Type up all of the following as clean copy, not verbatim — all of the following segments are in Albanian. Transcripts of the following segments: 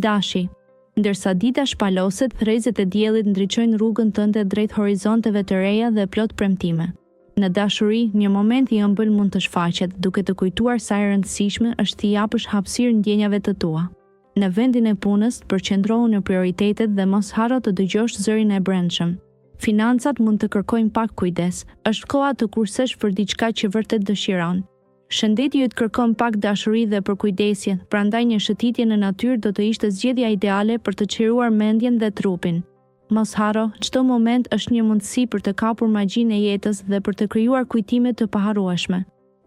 Dashi. Ndërsa dita shpaloset, threzet e diellit ndriçojnë rrugën tënde drejt horizonteve të reja dhe plot premtime. Në dashuri, një moment i ëmbël mund të shfaqet, duke të kujtuar sa e rëndësishme është t'i japësh hapësirë ndjenjave të tua. Në vendin e punës, përqendrohu në prioritetet dhe mos harro të dëgjosh zërin e brendshëm. Financat mund të kërkojnë pak kujdes, është koha të kursesh për diçka që vërtet dëshiron. Shëndeti ju të kërkon pak dashuri dhe përkujdesje, prandaj një shëtitje në natyrë do të ishte zgjedhja ideale për të çliruar mendjen dhe trupin. Mos harro, çdo moment është një mundësi për të kapur magjinë e jetës dhe për të krijuar kujtime të paharrueshme.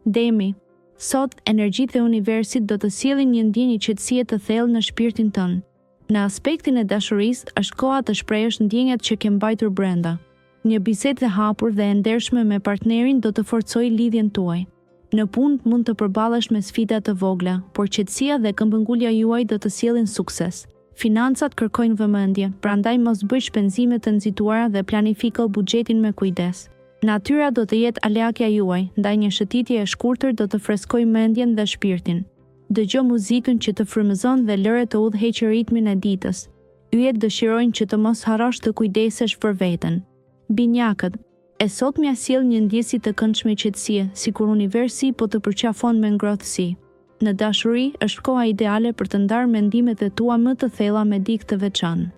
Demi. Sot, energjitë e universit do të sjellin një ndjenjë qetësie të thellë në shpirtin tënd. Në aspektin e dashurisë, është koha të shprehësh ndjenjat që ke mbajtur brenda. Një bisedë e hapur dhe e ndershme me partnerin do të forcojë lidhjen tuaj. Në punë mund të përballesh me sfida të vogla, por qetësia dhe këmbëngulja juaj do të sjellin sukses. Financat kërkojnë vëmendje, prandaj mos bëj shpenzime të nxituara dhe planifiko buxhetin me kujdes. Natyra do të jetë aleatja juaj, ndaj një shëtitje e shkurtër do të freskojë mendjen dhe shpirtin. Dëgjo muzikën që të frymëzon dhe lëre të udhëheqë ritmin e ditës. Yjet dëshirojnë që të mos harrosh të kujdesesh për veten. Binjakët. E sotmja sjell një ndjesi të këndshme qetësie, sikur universi po të përqafon me ngrohtësi. Në dashuri, është koha ideale për të ndarë mendimet e tua më të thella me dikë të veçantë.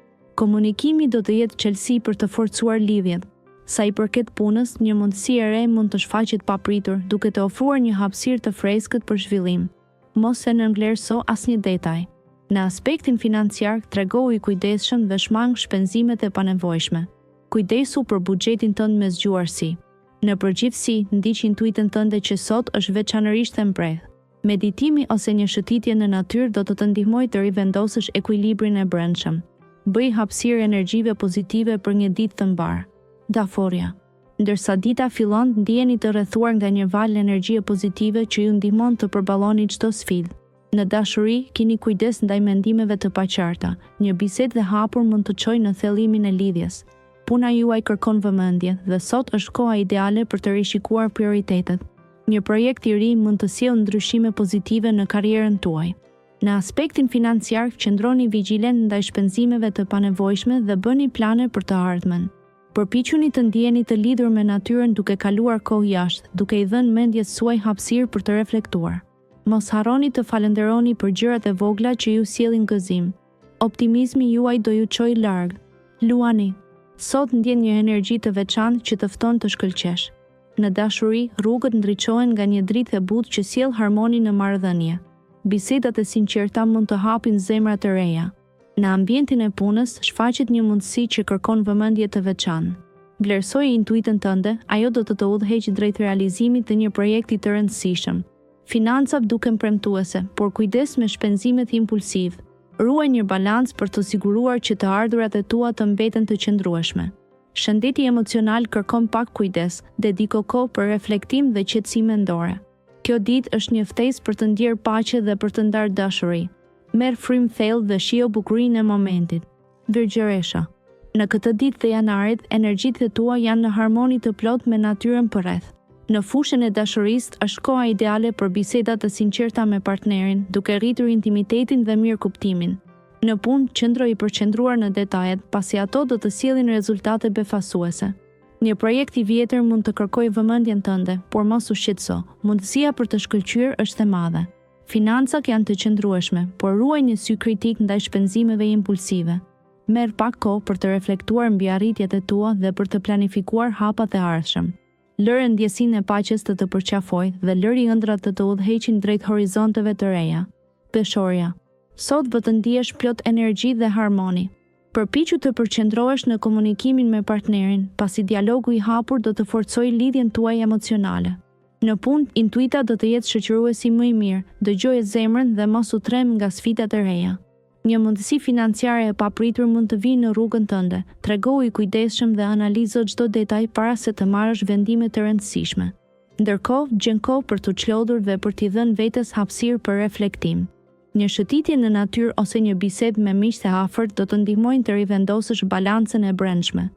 Komunikimi do të jetë çelësi për të forcuar lidhjet. Sa i përket punës, një mundësi e re mund të shfaqet papritur, duke të ofruar një hapësirë të freskët për zhvillim. Mos e nënvlerëso asnjë detaj. Në aspektin financiar, tregohu i kujdesshëm dhe shmang shpenzimet e panevojshme. Kujdesu për buxhetin tënd me zgjuarsi. Në përgjithësi, ndiq intuitën tënde që sot është veçanërisht e mprehtë. Meditimi ose një shëtitje në natyrë do të të ndihmojë të rivendosësh ekuilibrin e brendshëm. Bëj hapësirë energjive pozitive për një ditë të mbarë. Daforia. Ndërsa dita fillon, ndjeni të rrethuar nga një valë energjie pozitive që ju ndihmon të përballoni çdo sfidë. Në dashuri, keni kujdes ndaj mendimeve të paqarta. Një bisedë e hapur mund të çojë në thellimin e lidhjes. Puna juaj kërkon vëmendje dhe sot është koha ideale për të rishikuar prioritetet. Një projekt i ri mund të sjellë ndryshime pozitive në karrierën tuaj. Në aspektin financiar, qëndroni vigjilent ndaj shpenzimeve të panevojshme dhe bëni plane për të ardhmen. Përpiquni të ndjeni të lidhur me natyrën duke kaluar kohë jashtë, duke i dhënë mendjes suaj hapësirë për të reflektuar. Mos harroni të falenderoni për gjërat e vogla që ju sjellin gëzim. Optimizmi juaj do ju çojë larg. Luani. Sot ndjen një energji të veçantë që të fton të shkëlqesh. Në dashuri, rrugët ndriçohen nga një dritë e butë që sjell harmoni në marrëdhënie. Bisedat e sinqerta mund të hapin zemra të reja. Në ambientin e punës, shfaqet një mundësi që kërkon vëmendje të veçantë. Vlerësoje intuitën tënde, ajo do të të udhëheqë drejt realizimit të një projekti të rëndësishëm. Financat duken premtuese, por kujdes me shpenzimet impulsiv. Ruaj një balans për të siguruar që të ardhurat e tua të mbeten të qëndrueshme. Shëndeti emocional kërkon pak kujdes, dediko kohë për reflektim dhe qetësi mendore. Kjo ditë është një ftesë për të ndjerë paqe dhe për të ndarë dashuri. Merr frymë thellë dhe shijo bukurinë e momentit. Virgjëresha. Në këtë ditë të janarit, energjitë e tua janë në harmoni të plot me natyrën përreth. Në fushën e dashurisë është koha ideale për biseda të sinqerta me partnerin, duke rritur intimitetin dhe mirëkuptimin. Në punë, qëndro i përqendruar në detajet, pasi ato do të sjellin rezultate befasuese. Një projekt i vjetër mund të kërkojë vëmendjen tënde, por mos u shqetëso. Mundësia për të shkëlqyer është e madhe. Financat janë të qëndrueshme, por ruaj një sy kritik ndaj shpenzimeve impulsive. Merr pak kohë për të reflektuar mbi arritjet e tua dhe për të planifikuar hapat e ardhshëm. Lëre ndjesinë e paqes të përqafojë dhe lëri ëndrat të udhëheqin drejt horizonteve të reja. Peshorja. Sot vë të ndihesh plot energji dhe harmoni. Përpiqu të përqendrohesh në komunikimin me partnerin, pasi dialogu i hapur do të forcojë lidhjen tuaj emocionale. Në punë, intuita do të jetë shoqëruesi më i mirë, dëgjoje zemrën dhe mos u trem nga sfidat e reja. Një mundësi financiare e papritur mund të vijë në rrugën tënde. Tregohu i kujdesshëm dhe analizo çdo detaj para se të marrësh vendime të rëndësishme. Ndërkohë, gjen kohë për të çlodhur dhe për t'i dhënë vetes hapësirë për reflektim. Një shëtitje në natyrë ose një bisedë me miq të afërt do të ndihmojnë të rivendosësh balancën e brendshme.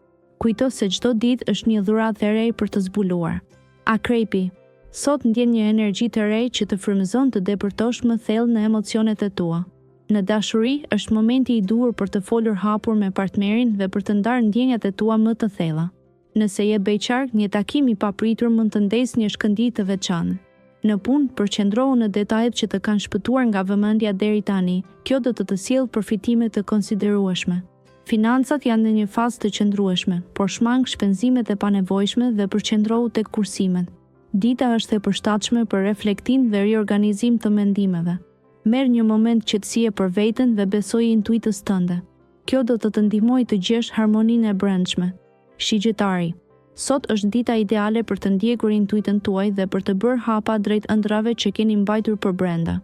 Kujto se çdo ditë është një dhuratë e re për të zbuluar. Akrepi. Sot ndjen një energji të re që të frymëzon të depërtosh më thellë në emocionet e tua. Në dashuri, është momenti i duhur për të folur hapur me partnerin dhe për të ndarë ndjenjat e tua më të thella. Nëse je beqar, një takim i papritur mund të ndesë një shkëndijë të veçantë. Në punë, përqendrohu në detajet që të kanë shpëtuar nga vëmendja deri tani. Kjo do të sjellë përfitime të konsiderueshme. Financat janë në një fazë të qëndrueshme, por shmang shpenzimet e panevojshme dhe përqendrohu tek kursimet. Dita është e përshtatshme për reflektim dhe riorganizim të mendimeve. Merr një moment qetësie për veten dhe besoje intuitës tënde. Kjo do të ndihmojë të gjesh harmoninë e brendshme. Shigjetari. Sot është dita ideale për të ndjekur intuitën tuaj dhe për të bërë hapa drejt ëndrave që keni mbajtur për brenda.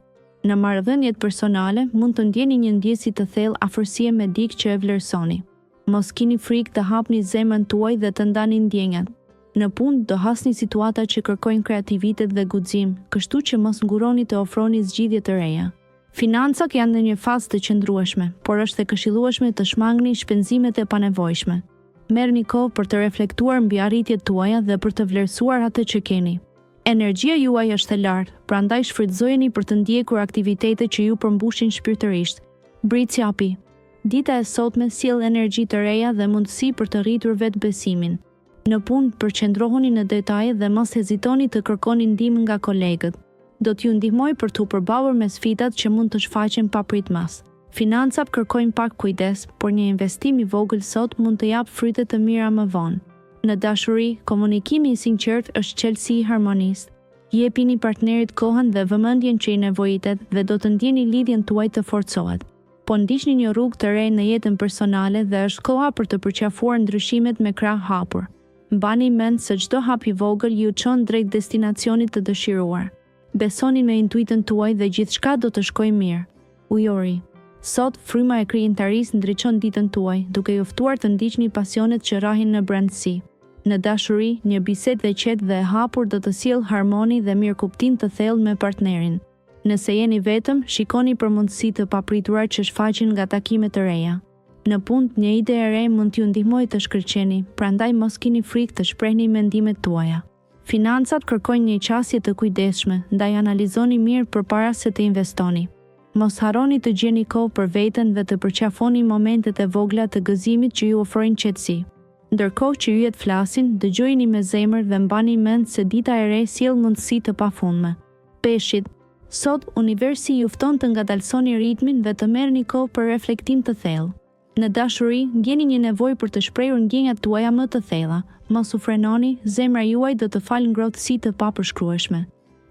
Në marrëdhëniet personale, mund të ndjeni një ndjesi të thellë afërsie me dikë që e vlerësoni. Mos keni frikë të hapni zemrën tuaj dhe të ndani ndjenjat. Në punë do hasni situata që kërkojnë kreativitet dhe guxim, kështu që mos nguroni të ofroni zgjidhje të reja. Financat janë në një fazë të qëndrueshme, por është e këshillueshme të shmangni shpenzimet e panevojshme. Merrni kohë për të reflektuar mbi arritjet tuaja dhe për të vlerësuar atë që keni. Energjia juaj është e lartë, prandaj shfrytëzojeni për të ndjekur aktivitete që ju përmbushin shpirtërisht. Briciapi. Dita e sotme sjell energji të reja dhe mundësi për të rritur vetbesimin. Në punë, përqendrohuni në detaje dhe mos hezitoni të kërkoni ndihmë nga kolegët. Do t'ju ndihmoj për t'u përballur me sfidat që mund të shfaqen papritmas. Financat kërkojnë pak kujdes, por një investim i vogël sot mund të japë fryte të mira më vonë. Në dashuri, komunikimi i sinqert është çelësi i harmonisë. Jepini partnerit kohën dhe vëmendjen që i nevojitet dhe do të ndjeni lidhjen tuaj të forcohet. Po ndiqni një rrugë të re në jetën personale dhe është koha për të përqafuar ndryshimet me krah hapur. Mbani mend se çdo hap i vogël ju çon drejt destinacionit të dëshiruar. Besoni me intuitën tuaj dhe gjithçka do të shkojë mirë. Ujori. Sot, fryma e krijimtarisë ndriçon ditën tuaj, duke ju ftuar të ndiqni pasionet që rrahin në brendësi. Në dashuri, një bisedë e qetë dhe e hapur do të sjellë harmoni dhe mirëkuptim të thellë me partnerin. Nëse jeni vetëm, shikoni për mundësi të papritura që shfaqen nga takimet të reja. Në punë, një ide e re mund t'ju ndihmojë të shkëlqeni, prandaj mos keni frikë të shprehni mendimet tuaja. Financat kërkojnë një qasje të kujdesshme, ndaj analizoni mirë përpara se të investoni. Mos harroni të gjeni kohë për veten dhe të përqafoni momentet e vogla të gëzimit që ju ofrojnë qetësi. Ndërkohë që yjet flasin, dëgjojini me zemër dhe mbani mend se dita e re sjell mundësi të pafundme. Peshqit. Sot universi ju fton të ngadalsoni ritmin dhe të merrni kohë për reflektim të thellë. Në dashuri, ndjeni një nevojë për të shprehur ndjenjat tuaja më të thella. Mos u frenoni, zemra juaj do të falë ngrohtësi të papërshkrueshme.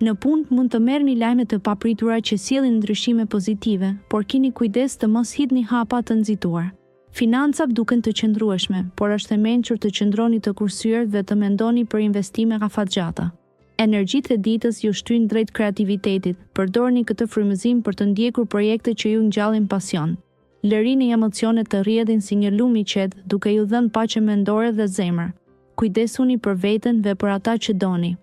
Në punë mund të merrni lajme të papritura që sjellin ndryshime pozitive, por keni kujdes të mos hidhni hapa të nxituar. Financat duken të qëndrueshme, por është e mençur të qëndroni të kursyer dhe të mendoni për investime afatgjata. Energjitë e ditës ju shtyn drejt kreativitetit, përdorni këtë frymëzim për të ndjekur projekte që ju ngjallin pasion. Lërini emocionet të rrjedhin si një lum i qetë, duke ju dhënë paqe mendore dhe zemër. Kujdesuni për veten dhe për ata që doni.